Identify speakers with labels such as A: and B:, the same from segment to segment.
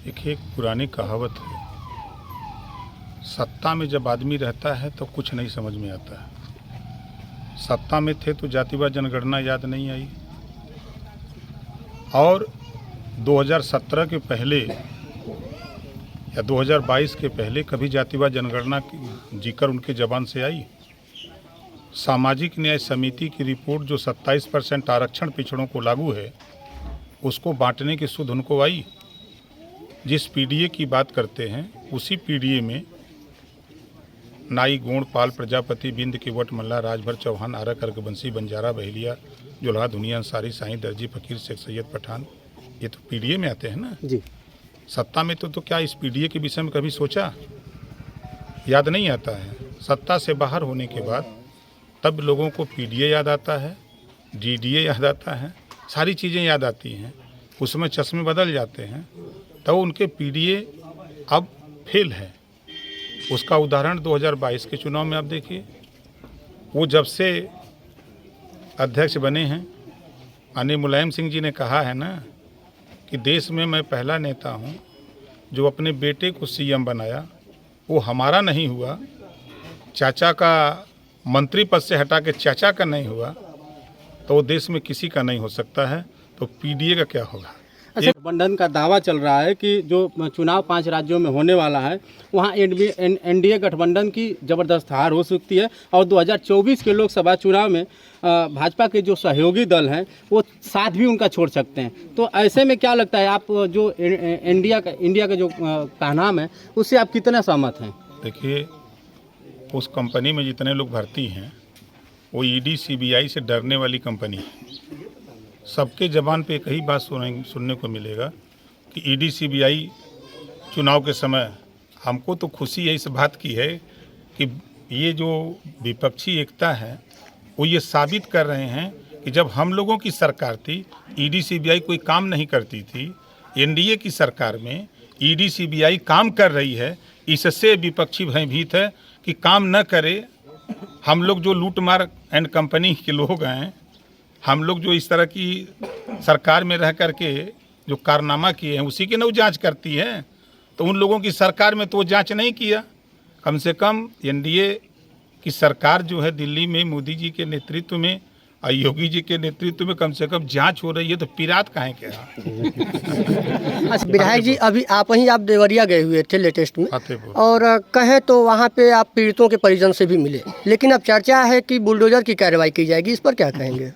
A: देखिए, एक पुरानी कहावत है, सत्ता में जब आदमी रहता है तो कुछ नहीं समझ में आता है। सत्ता में थे तो जातिवाद जनगणना याद नहीं आई, और 2017 के पहले या 2022 के पहले कभी जातिवाद जनगणना की जिक्र उनके ज़बान से आई। सामाजिक न्याय समिति की रिपोर्ट जो 27% आरक्षण पिछड़ों को लागू है, उसको बांटने की सुध उनको आई। जिस पीडीए की बात करते हैं, उसी पीडीए में नाई, गोंड, पाल, प्रजापति, बिंद, किवट, मल्ला, राजभर, चौहान, आरक, अर्गवंशी, बंजारा, बहेलिया, जुल्हा, दुनिया, अंसारी, साईं, दर्जी, फकीर, शेख सैयद, पठान, ये तो पीडीए में आते हैं ना
B: जी।
A: सत्ता में तो क्या इस पीडीए के विषय में कभी सोचा? याद नहीं आता है। सत्ता से बाहर होने के बाद तब लोगों को पीडीए याद आता है, डीडीए याद आता है, सारी चीज़ें याद आती हैं, उसमें चश्मे बदल जाते हैं। तो उनके पीडीए अब फेल है। उसका उदाहरण 2022 के चुनाव में आप देखिए। वो जब से अध्यक्ष बने हैं, माननीय मुलायम सिंह जी ने कहा है ना कि देश में मैं पहला नेता हूं जो अपने बेटे को सीएम बनाया, वो हमारा नहीं हुआ, चाचा का मंत्री पद से हटा के चाचा का नहीं हुआ, तो वो देश में किसी का नहीं हो सकता है। तो पीडीए का क्या होगा?
B: अच्छा, गठबंधन का दावा चल रहा है कि जो चुनाव 5 राज्यों में होने वाला है, वहाँ एनडीए गठबंधन की ज़बरदस्त हार हो सकती है, और 2024 के लोकसभा चुनाव में भाजपा के जो सहयोगी दल हैं वो साथ भी उनका छोड़ सकते हैं। तो ऐसे में क्या लगता है, आप जो इंडिया का जो कहनाम है, उससे आप कितना सहमत हैं?
A: देखिए, उस कंपनी में जितने लोग भर्ती हैं वो ईडी सीबीआई से डरने वाली कंपनी है। सबके ज़बान पे एक ही बात सुनने को मिलेगा कि ईडी सीबीआई चुनाव के समय हमको तो खुशी है इस बात की है कि ये जो विपक्षी एकता है वो ये साबित कर रहे हैं कि जब हम लोगों की सरकार थी, ईडी सीबीआई कोई काम नहीं करती थी। एनडीए की सरकार में ईडी सीबीआई काम कर रही है। इससे विपक्षी भयभीत है कि काम न करे। हम लोग जो लूटमार एंड कंपनी के लोग हैं, हम लोग जो इस तरह की सरकार में रह कर के जो कारनामा किए हैं, उसी की न वो जांच करती है। तो उन लोगों की सरकार में तो वो जांच नहीं किया। कम से कम एनडीए की सरकार जो है दिल्ली में मोदी जी के नेतृत्व में और योगी जी के नेतृत्व में कम से कम जांच हो रही है, तो पिरात काहे के यहाँ?
C: अच्छा विधायक जी, अभी आप देवरिया गए हुए थे लेटेस्ट में,
A: फतेहपुर।
C: और कहे तो वहाँ पे आप पीड़ितों के परिजन से भी मिले, लेकिन अब चर्चा है कि बुलडोजर की कार्रवाई की जाएगी, इस पर क्या कहेंगे?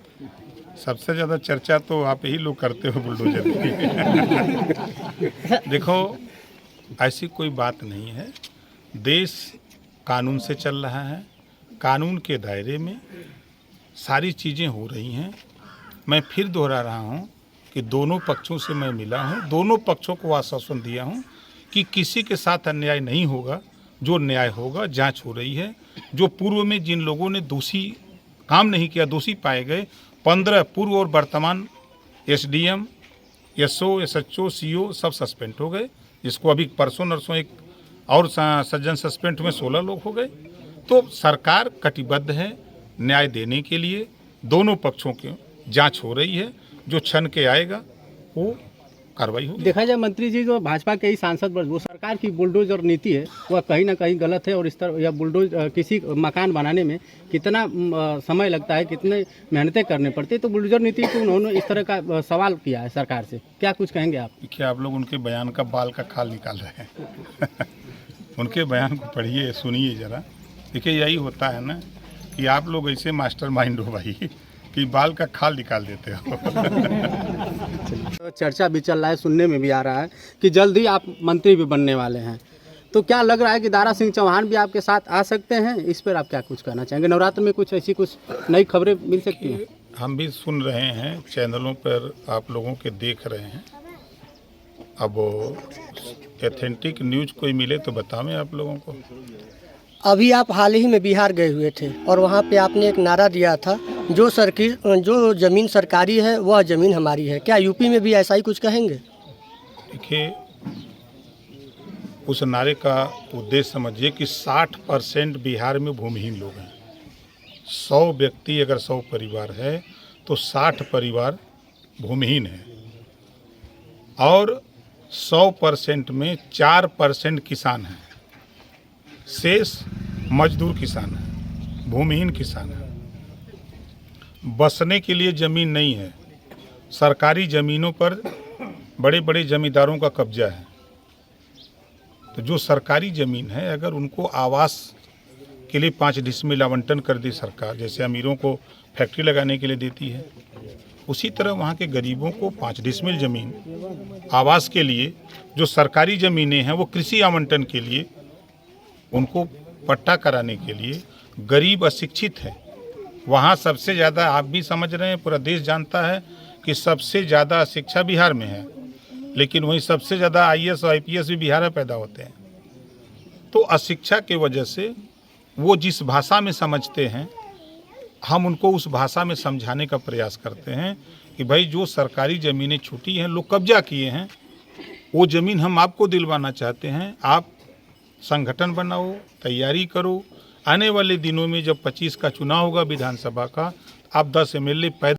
A: सबसे ज़्यादा चर्चा तो आप ही लोग करते हो बुलडोजर की। देखो, ऐसी कोई बात नहीं है। देश कानून से चल रहा है, कानून के दायरे में सारी चीज़ें हो रही हैं। मैं फिर दोहरा रहा हूँ कि दोनों पक्षों से मैं मिला हूँ, दोनों पक्षों को आश्वासन दिया हूँ कि किसी के साथ अन्याय नहीं होगा। जो न्याय होगा, जांच हो रही है। जो पूर्व में जिन लोगों ने दोषी काम नहीं किया, दोषी पाए गए, 15 पूर्व और वर्तमान एसडीएम, एसओ, एसएचओ, सीओ सब सस्पेंड हो गए। जिसको अभी परसों नरसों एक और सज्जन सस्पेंड हुए, 16 लोग हो गए। तो सरकार कटिबद्ध है न्याय देने के लिए। दोनों पक्षों की जांच हो रही है। जो छन के आएगा वो कार्रवाई होगी।
B: देखा जाए मंत्री जी, जो भाजपा के ही सांसद पर वो सरकार की बुलडोजर नीति है, वह कहीं ना कहीं गलत है। और इस तरह या किसी मकान बनाने में कितना समय लगता है, कितने मेहनतें करने पड़ती है, तो बुलडोजर नीति को उन्होंने इस तरह का सवाल किया है सरकार से। क्या कुछ कहेंगे आप?
A: देखिए, आप लोग उनके बयान का बाल का खाल निकाल रहे हैं। उनके बयान को पढ़िए, सुनिए ज़रा। देखिए, यही होता है ना कि आप लोग ऐसे मास्टरमाइंड हो भाई कि बाल का खाल निकाल देते हो।
B: तो चर्चा भी चल रहा है, सुनने में भी आ रहा है कि जल्द ही आप मंत्री भी बनने वाले हैं। तो क्या लग रहा है कि दारा सिंह चौहान भी आपके साथ आ सकते हैं? इस पर आप क्या कुछ कहना चाहेंगे? नवरात्र में कुछ ऐसी कुछ नई खबरें मिल सकती हैं?
A: हम भी सुन रहे हैं, चैनलों पर आप लोगों के देख रहे हैं। अब ऑथेंटिक न्यूज कोई मिले तो बतावें आप लोगों को।
C: अभी आप हाल ही में बिहार गए हुए थे, और वहाँ पे आपने एक नारा दिया था, जो ज़मीन सरकारी है वह ज़मीन हमारी है। क्या यूपी में भी ऐसा ही कुछ कहेंगे?
A: देखिए, उस नारे का उद्देश्य समझिए कि 60% बिहार में भूमिहीन लोग हैं। 100 व्यक्ति अगर 100 परिवार है तो 60 परिवार भूमिहीन है। और 100% में 4% किसान हैं, शेष मजदूर किसान हैं, भूमिहीन किसान हैं। बसने के लिए ज़मीन नहीं है, सरकारी ज़मीनों पर बड़े बड़े जमींदारों का कब्जा है। तो जो सरकारी ज़मीन है, अगर उनको आवास के लिए 5 डिसमिल आवंटन कर दी सरकार, जैसे अमीरों को फैक्ट्री लगाने के लिए देती है, उसी तरह वहाँ के गरीबों को 5 डिसमिल ज़मीन आवास के लिए, जो सरकारी ज़मीनें हैं वो कृषि आवंटन के लिए, उनको पट्टा कराने के लिए, गरीब अशिक्षित है। वहाँ सबसे ज़्यादा, आप भी समझ रहे हैं, पूरा देश जानता है कि सबसे ज़्यादा शिक्षा बिहार में है, लेकिन वहीं सबसे ज़्यादा IAS और IPS भी बिहार में पैदा होते हैं। तो अशिक्षा के वजह से वो जिस भाषा में समझते हैं, हम उनको उस भाषा में समझाने का प्रयास करते हैं कि भाई जो सरकारी ज़मीनें छूटी हैं, लोग कब्जा किए हैं, वो ज़मीन हम आपको दिलवाना चाहते हैं। आप संगठन बनाओ, तैयारी करो। आने वाले दिनों में जब 25 का चुनाव होगा विधानसभा का, आप 10 MLA पैदा